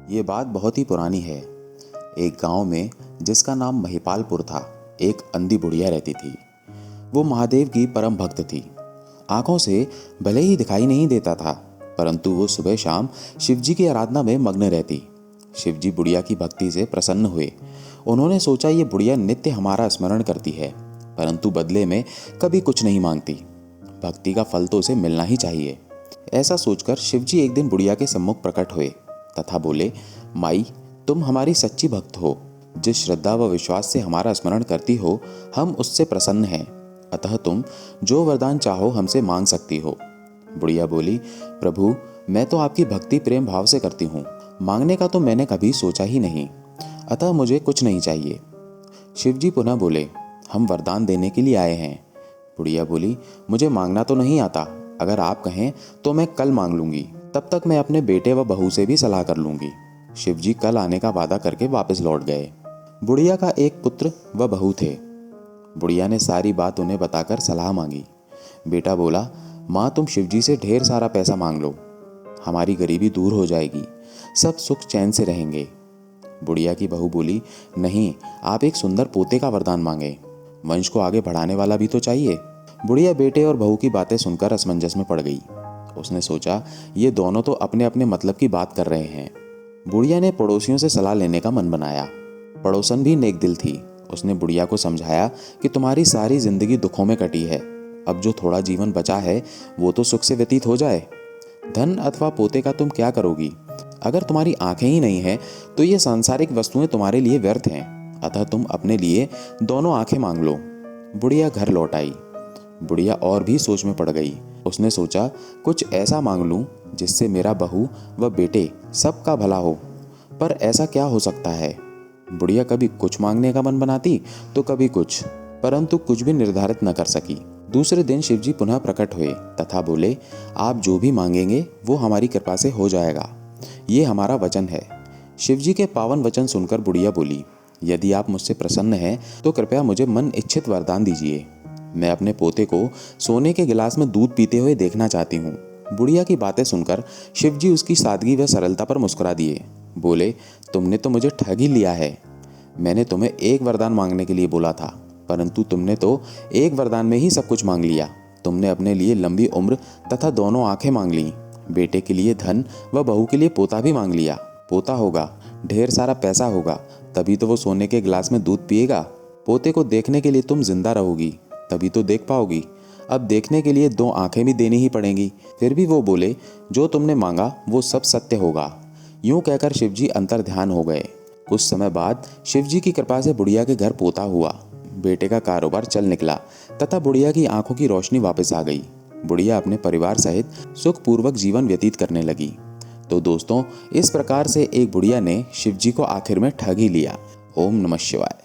ये बात बहुत ही पुरानी है। एक गांव में जिसका नाम महिपालपुर था, एक अंधी बुढ़िया रहती थी। वो महादेव की परम भक्त थी। आंखों से भले ही दिखाई नहीं देता था, परंतु वो सुबह शाम शिवजी की आराधना में मग्न रहती। शिवजी बुढ़िया की भक्ति से प्रसन्न हुए। उन्होंने सोचा ये बुढ़िया नित्य हमारा स्मरण करती है, परंतु बदले में कभी कुछ नहीं मांगती। भक्ति का फल तो उसे मिलना ही चाहिए। ऐसा सोचकर शिवजी एक दिन बुढ़िया के सम्मुख प्रकट हुए तथा बोले, माई, तुम हमारी सच्ची भक्त हो। जिस श्रद्धा व विश्वास से हमारा स्मरण करती हो, हम उससे प्रसन्न हैं। अतः तुम जो वरदान चाहो हमसे मांग सकती हो। बुढ़िया बोली, प्रभु, मैं तो आपकी भक्ति प्रेम भाव से करती हूँ। मांगने का तो मैंने कभी सोचा ही नहीं, अतः मुझे कुछ नहीं चाहिए। शिवजी पुनः बोले, हम वरदान देने के लिए आए हैं। बुढ़िया बोली, मुझे मांगना तो नहीं आता। अगर आप कहें तो मैं कल मांग लूंगी। तब तक मैं अपने बेटे व बहू से भी सलाह कर लूंगी। शिवजी कल आने का वादा करके वापस लौट गए। बुढ़िया का एक पुत्र व बहू थे। बुढ़िया ने सारी बात उन्हें बताकर सलाह मांगी। बेटा बोला, माँ, तुम शिवजी से ढेर सारा पैसा मांग लो, हमारी गरीबी दूर हो जाएगी, सब सुख चैन से रहेंगे। बुढ़िया की बहू बोली, नहीं, आप एक सुंदर पोते का वरदान मांगे। वंश को आगे बढ़ाने वाला भी तो चाहिए। बुढ़िया बेटे और बहू की बातें सुनकर असमंजस में पड़ गई। उसने सोचा, ये दोनों तो अपने अपने मतलब की बात कर रहे हैं। बुढ़िया ने पड़ोसियों से सलाह लेने का मन बनाया। पड़ोसन भी नेक दिल थी। उसने बुढ़िया को समझाया कि तुम्हारी सारी जिंदगी दुखों में कटी है। अब जो थोड़ा जीवन बचा है वो तो सुख से व्यतीत हो जाए। धन अथवा पोते का तुम क्या करोगी? अगर तुम्हारी आंखें ही नहीं हैं तो ये सांसारिक वस्तुएं तुम्हारे लिए व्यर्थ हैं। अतः तुम अपने लिए दोनों आंखें मांग लो। बुढ़िया घर लौट आई। बुढ़िया और भी सोच में पड़ गई। उसने सोचा, कुछ ऐसा मांग लूं जिससे मेरा बहू व बेटे सबका भला हो। पर ऐसा क्या हो सकता है? बुढ़िया कभी कुछ मांगने का मन बनाती तो कभी कुछ, परंतु कुछ भी निर्धारित न कर सकी। दूसरे दिन शिवजी पुनः प्रकट हुए तथा बोले, आप जो भी मांगेंगे वो हमारी कृपा से हो जाएगा। ये हमारा वचन है। शिवजी के पावन वचन सुनकर बुढ़िया बोली, यदि आप मुझसे प्रसन्न हैं तो कृपया मुझे मन इच्छित वरदान दीजिए। मैं अपने पोते को सोने के गिलास में दूध पीते हुए देखना चाहती हूँ। बुढ़िया की बातें सुनकर शिवजी उसकी सादगी व सरलता पर मुस्कुरा दिए। बोले, तुमने तो मुझे ठग ही लिया है। मैंने तुम्हें एक वरदान मांगने के लिए बोला था, परंतु तुमने तो एक वरदान में ही सब कुछ मांग लिया। तुमने अपने लिए लंबी उम्र तथा दोनों आंखें मांग ली। बेटे के लिए धन व बहू के लिए पोता भी मांग लिया। पोता होगा, ढेर सारा पैसा होगा, तभी तो वो सोने के गिलास में दूध पिएगा। पोते को देखने के लिए तुम जिंदा रहोगी, तभी तो देख पाओगी। अब देखने के लिए दो आंखें भी देनी ही पड़ेंगी। फिर भी वो बोले, जो तुमने मांगा वो सब सत्य होगा। यूं कहकर शिवजी अंतर ध्यान हो गए। कुछ समय बाद शिवजी की कृपा से बुढ़िया के घर पोता हुआ। बेटे का कारोबार चल निकला तथा बुढ़िया की आंखों की रोशनी वापस आ गई। बुढ़िया अपने परिवार सहित सुखपूर्वक जीवन व्यतीत करने लगी। तो दोस्तों, इस प्रकार से एक बुढ़िया ने शिवजी को आखिर में ठग ही लिया। ओम नमः शिवाय।